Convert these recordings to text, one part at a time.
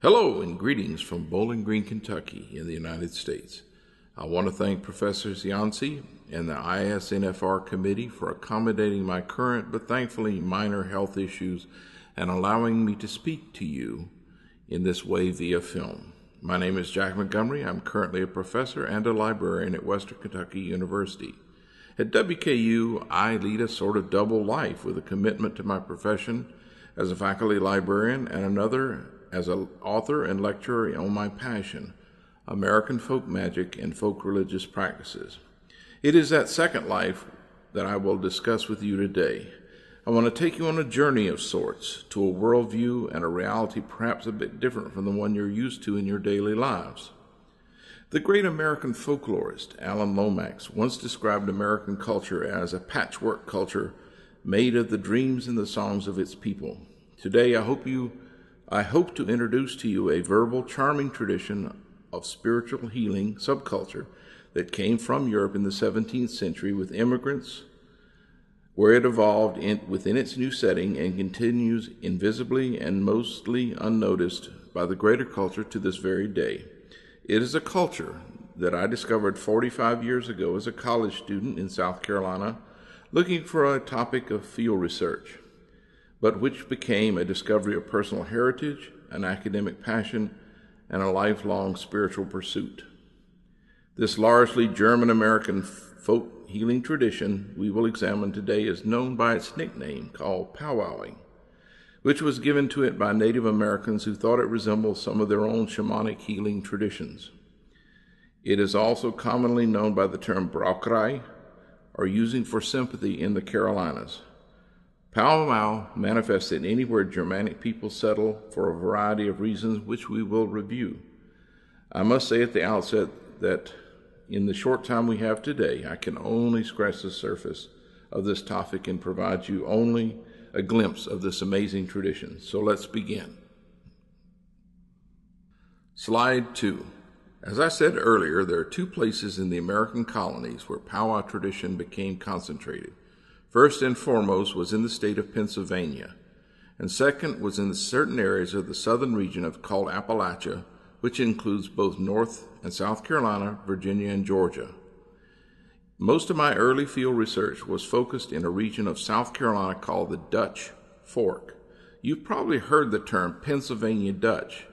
Hello and greetings from Bowling Green, Kentucky in the United States. I want to thank Professors Yancey and the ISNFR committee for accommodating my current but thankfully minor health issues and allowing me to speak to you in this way via film. My name is Jack Montgomery. I'm currently a professor and a librarian at Western Kentucky University. At WKU, I lead a sort of double life with a commitment to my profession as a faculty librarian and another as an author and lecturer on my passion, American folk magic and folk religious practices. It is that second life that I will discuss with you today. I want to take you on a journey of sorts to a worldview and a reality perhaps a bit different from the one you're used to in your daily lives. The great American folklorist Alan Lomax once described American culture as a patchwork culture made of the dreams and the songs of its people. Today, I hope to introduce to you a verbal, charming tradition of spiritual healing subculture that came from Europe in the 17th century with immigrants, where it evolved within its new setting and continues invisibly and mostly unnoticed by the greater culture to this very day. It is a culture that I discovered 45 years ago as a college student in South Carolina, looking for a topic of field research, but which became a discovery of personal heritage, an academic passion, and a lifelong spiritual pursuit. This largely German-American folk healing tradition we will examine today is known by its nickname called powwowing, which was given to it by Native Americans who thought it resembled some of their own shamanic healing traditions. It is also commonly known by the term braucherei, or using for sympathy in the Carolinas. Powwow manifested anywhere Germanic people settle for a variety of reasons which we will review. I must say at the outset that in the short time we have today, I can only scratch the surface of this topic and provide you only a glimpse of this amazing tradition. So let's begin. Slide 2. As I said earlier, there are two places in the American colonies where powwow tradition became concentrated. First and foremost was in the state of Pennsylvania, and second was in certain areas of the southern region called Appalachia, which includes both North and South Carolina, Virginia, and Georgia. Most of my early field research was focused in a region of South Carolina called the Dutch Fork. You've probably heard the term Pennsylvania Dutch,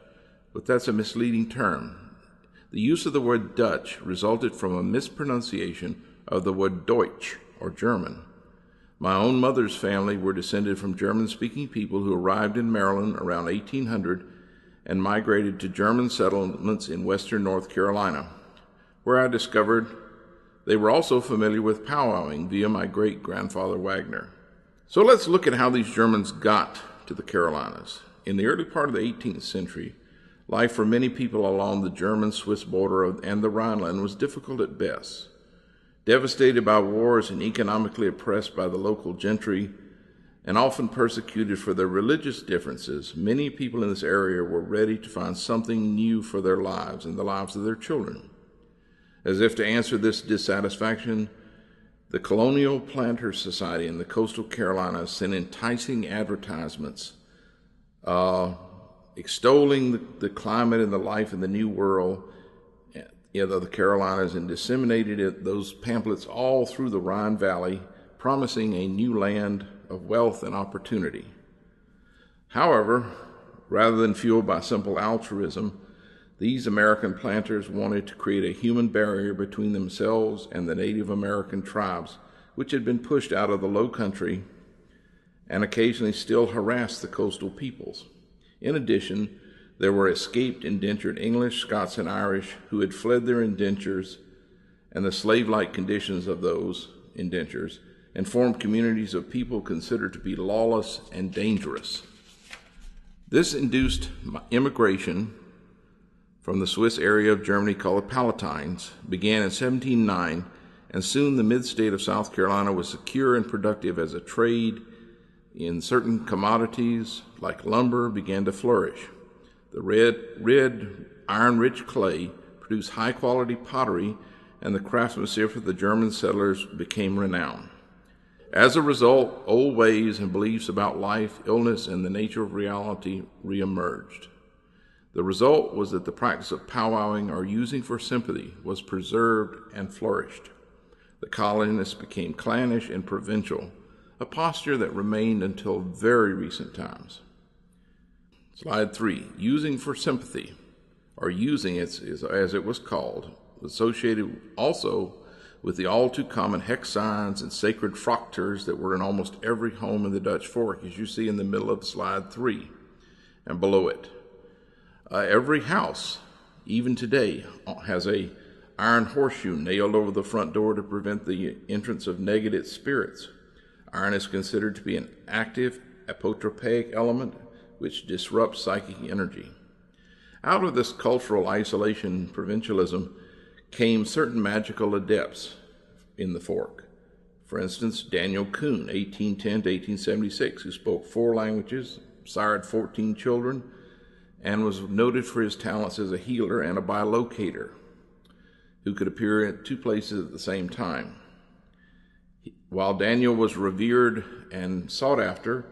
but that's a misleading term. The use of the word Dutch resulted from a mispronunciation of the word Deutsch, or German. My own mother's family were descended from German-speaking people who arrived in Maryland around 1800 and migrated to German settlements in western North Carolina, where I discovered they were also familiar with powwowing via my great-grandfather Wagner. So let's look at how these Germans got to the Carolinas. In the early part of the 18th century, life for many people along the German-Swiss border and the Rhineland was difficult at best. Devastated by wars and economically oppressed by the local gentry and often persecuted for their religious differences, many people in this area were ready to find something new for their lives and the lives of their children. As if to answer this dissatisfaction, the Colonial Planters Society in the coastal Carolinas sent enticing advertisements extolling the climate and the life in the New World of the Carolinas and disseminated those pamphlets all through the Rhine Valley, promising a new land of wealth and opportunity. However, rather than fueled by simple altruism, these American planters wanted to create a human barrier between themselves and the Native American tribes, which had been pushed out of the low country and occasionally still harassed the coastal peoples. In addition, there were escaped indentured English, Scots, and Irish who had fled their indentures and the slave-like conditions of those indentures and formed communities of people considered to be lawless and dangerous. This induced immigration from the Swiss area of Germany called the Palatines began in 1709, and soon the mid-state of South Carolina was secure and productive as a trade in certain commodities like lumber began to flourish. The red iron-rich clay produced high-quality pottery, and the craftsmanship of the German settlers became renowned. As a result, old ways and beliefs about life, illness, and the nature of reality reemerged. The result was that the practice of powwowing or using for sympathy was preserved and flourished. The colonists became clannish and provincial, a posture that remained until very recent times. Slide 3. Using for sympathy, or using it as it was called, associated also with the all-too-common hex signs and sacred fractures that were in almost every home in the Dutch Fork, as you see in the middle of slide 3 and below it. Every house, even today, has a iron horseshoe nailed over the front door to prevent the entrance of negative spirits. Iron is considered to be an active apotropaic element which disrupts psychic energy. Out of this cultural isolation, provincialism, came certain magical adepts in the Fork. For instance, Daniel Kuhn, 1810 to 1876, who spoke 4 languages, sired 14 children, and was noted for his talents as a healer and a bilocator, who could appear at 2 places at the same time. While Daniel was revered and sought after,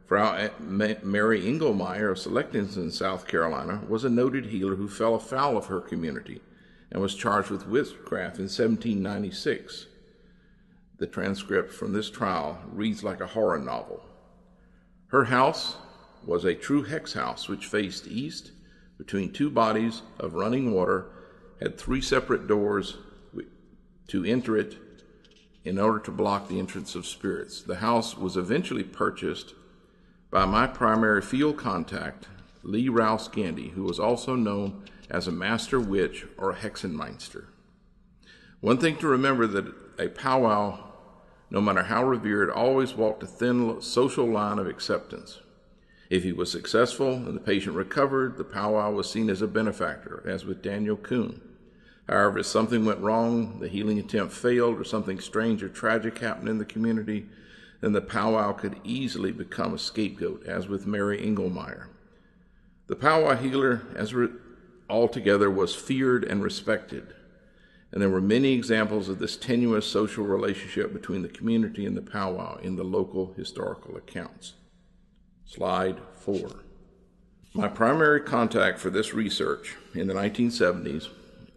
Frau Mary Engelmeyer of Selectington, South Carolina, was a noted healer who fell afoul of her community and was charged with witchcraft in 1796. The transcript from this trial reads like a horror novel. Her house was a true hex house which faced east between 2 bodies of running water, had 3 separate doors to enter it in order to block the entrance of spirits. The house was eventually purchased by my primary field contact, Lee Rouse Gandy, who was also known as a master witch or a hexenmeister. One thing to remember that a powwow, no matter how revered, always walked a thin social line of acceptance. If he was successful and the patient recovered, the powwow was seen as a benefactor, as with Daniel Kuhn. However, if something went wrong, the healing attempt failed, or something strange or tragic happened in the community, then the powwow could easily become a scapegoat, as with Mary Engelmeyer. The powwow healer, altogether, was feared and respected, and there were many examples of this tenuous social relationship between the community and the powwow in the local historical accounts. Slide 4. My primary contact for this research in the 1970s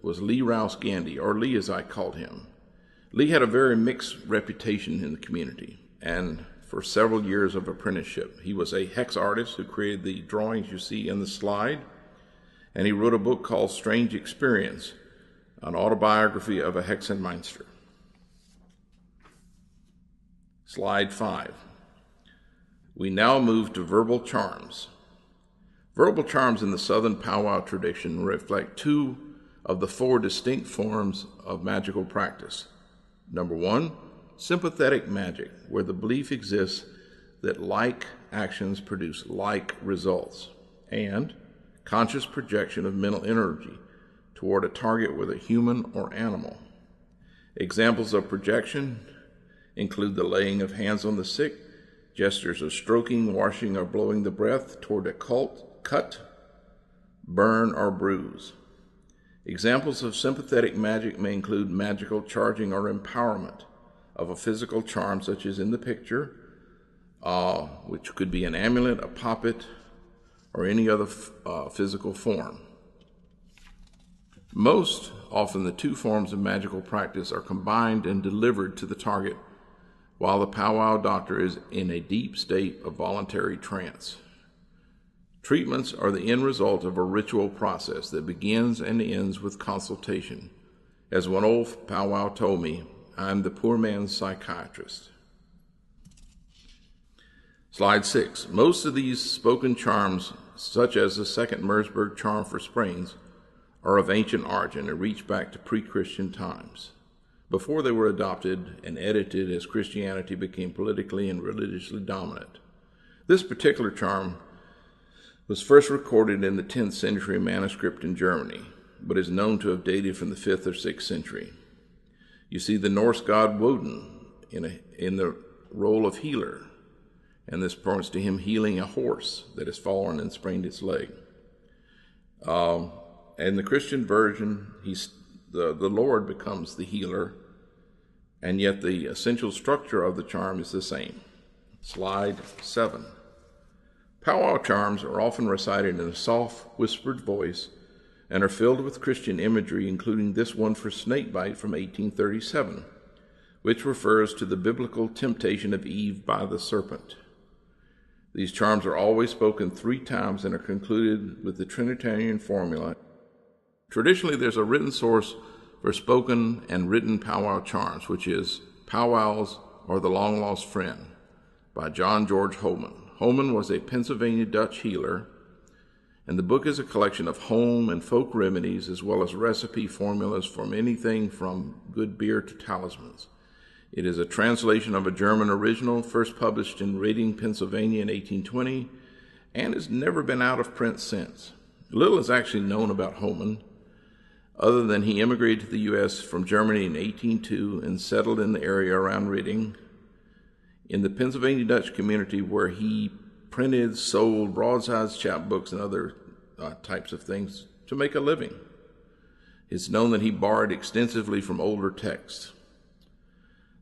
was Lee Rouse Gandy, or Lee as I called him. Lee had a very mixed reputation in the community, and for several years of apprenticeship. He was a hex artist who created the drawings you see in the slide, and he wrote a book called Strange Experience, an autobiography of a hexenmeister. Slide 5. We now move to verbal charms. Verbal charms in the Southern powwow tradition reflect 2 of the 4 distinct forms of magical practice. Number 1, sympathetic magic, where the belief exists that like actions produce like results, and conscious projection of mental energy toward a target, whether human or animal. Examples of projection include the laying of hands on the sick, gestures of stroking, washing, or blowing the breath toward a cut, burn, or bruise. Examples of sympathetic magic may include magical charging or empowerment of a physical charm, such as in the picture, which could be an amulet, a poppet, or any other physical form. Most often, the 2 forms of magical practice are combined and delivered to the target while the powwow doctor is in a deep state of voluntary trance. Treatments are the end result of a ritual process that begins and ends with consultation. As one old powwow told me, I'm the poor man's psychiatrist. Slide 6. Most of these spoken charms, such as the second Merseburg charm for sprains, are of ancient origin and reach back to pre-Christian times, before they were adopted and edited as Christianity became politically and religiously dominant. This particular charm was first recorded in the 10th century manuscript in Germany, but is known to have dated from the 5th or 6th century. You see the Norse god Woden in the role of healer, and this points to him healing a horse that has fallen and sprained its leg. In the Christian version, the Lord becomes the healer, and yet the essential structure of the charm is the same. Slide 7. Powwow charms are often recited in a soft, whispered voice and are filled with Christian imagery, including this one for snakebite from 1837, which refers to the biblical temptation of Eve by the serpent. These charms are always spoken 3 times and are concluded with the Trinitarian formula. Traditionally, there's a written source for spoken and written powwow charms, which is Powwows or the Long Lost Friend by John George Holman. Holman was a Pennsylvania Dutch healer, and the book is a collection of home and folk remedies as well as recipe formulas from anything from good beer to talismans. It is a translation of a German original, first published in Reading, Pennsylvania in 1820, and has never been out of print since. Little is actually known about Holman, other than he immigrated to the U.S. from Germany in 1802 and settled in the area around Reading, in the Pennsylvania Dutch community, where he printed, sold broadsides, chapbooks, and other types of things to make a living. It's known that he borrowed extensively from older texts.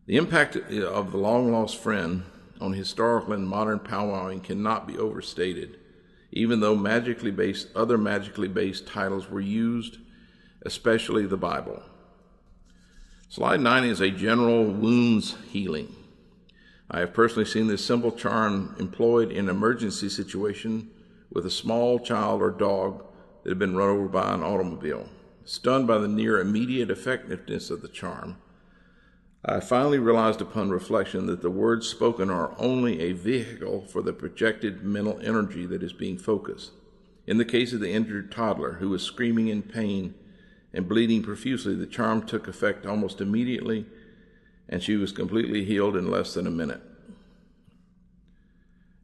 The impact of the Long Lost Friend on historical and modern powwowing cannot be overstated, even though other magically based titles were used, especially the Bible. Slide 9 is a general wounds healing. I have personally seen this simple charm employed in an emergency situation with a small child or dog that had been run over by an automobile. Stunned by the near immediate effectiveness of the charm, I finally realized upon reflection that the words spoken are only a vehicle for the projected mental energy that is being focused. In the case of the injured toddler who was screaming in pain and bleeding profusely, the charm took effect almost immediately, and she was completely healed in less than a minute.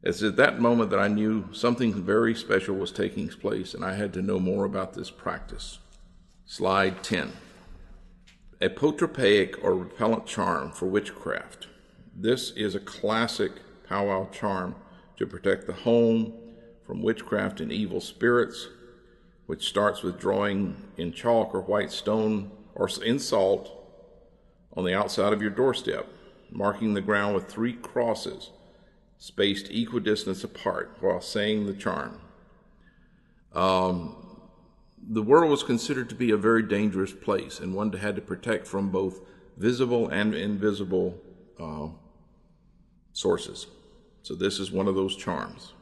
It's at that moment that I knew something very special was taking place, and I had to know more about this practice. Slide 10. A potropaic or repellent charm for witchcraft. This is a classic powwow charm to protect the home from witchcraft and evil spirits, which starts with drawing in chalk or white stone or in salt on the outside of your doorstep, marking the ground with 3 crosses spaced equidistant apart while saying the charm. The world was considered to be a very dangerous place and one that had to protect from both visible and invisible sources. So this is one of those charms.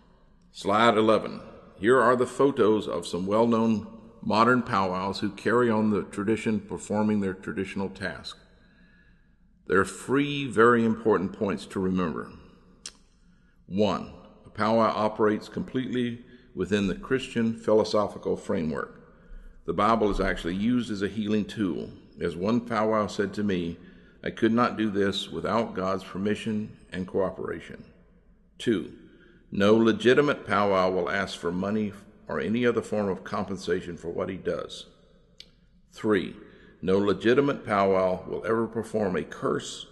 Slide 11. Here are the photos of some well-known modern powwows who carry on the tradition performing their traditional task. There are 3 very important points to remember. 1. A powwow operates completely within the Christian philosophical framework. The Bible is actually used as a healing tool. As one powwow said to me, I could not do this without God's permission and cooperation. 2. No legitimate powwow will ask for money or any other form of compensation for what he does. 3. No legitimate powwow will ever perform a curse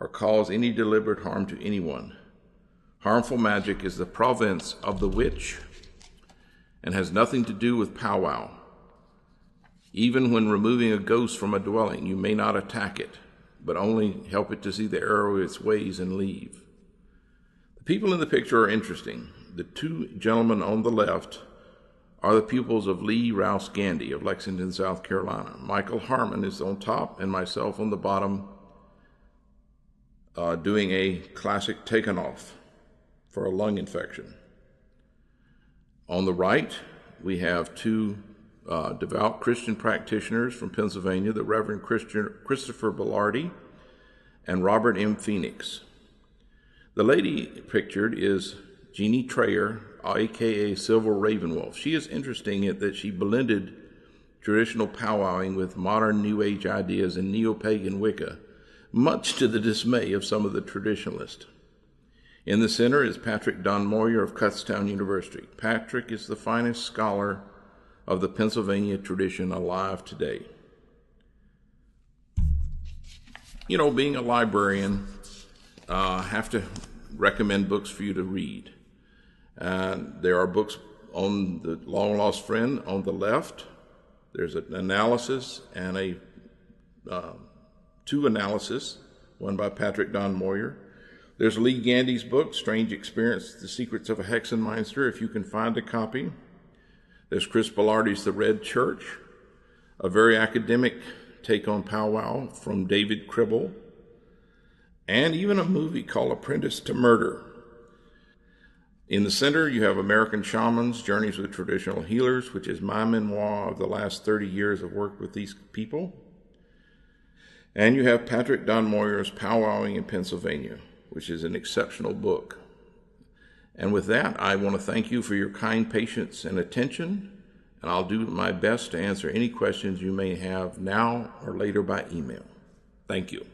or cause any deliberate harm to anyone. Harmful magic is the province of the witch and has nothing to do with powwow. Even when removing a ghost from a dwelling, you may not attack it, but only help it to see the error of its ways and leave. The people in the picture are interesting. The 2 gentlemen on the left are the pupils of Lee Rouse Gandy of Lexington, South Carolina. Michael Harmon is on top and myself on the bottom, doing a classic taken off for a lung infection. On the right, we have 2 devout Christian practitioners from Pennsylvania, the Reverend Christopher Bellardi and Robert M. Phoenix. The lady pictured is Jeannie Trayer, a.k.a. Silver Ravenwolf. She is interesting in that she blended traditional powwowing with modern New Age ideas and neo-pagan Wicca, much to the dismay of some of the traditionalists. In the center is Patrick Don Moyer of Kutztown University. Patrick is the finest scholar of the Pennsylvania tradition alive today. You know, being a librarian, I have to recommend books for you to read. There are books on the Long Lost Friend on the left. There's an analysis and 2 analysis, one by Patrick Don Moyer. There's Lee Gandy's book, Strange Experience, The Secrets of a Hexenmeister, if you can find a copy. There's Chris Belardi's The Red Church, a very academic take on powwow from David Cribble, and even a movie called Apprentice to Murder. In the center, you have American Shamans, Journeys with Traditional Healers, which is my memoir of the last 30 years of work with these people. And you have Patrick Don Moyer's Powwowing in Pennsylvania, which is an exceptional book. And with that, I want to thank you for your kind patience and attention, and I'll do my best to answer any questions you may have now or later by email. Thank you.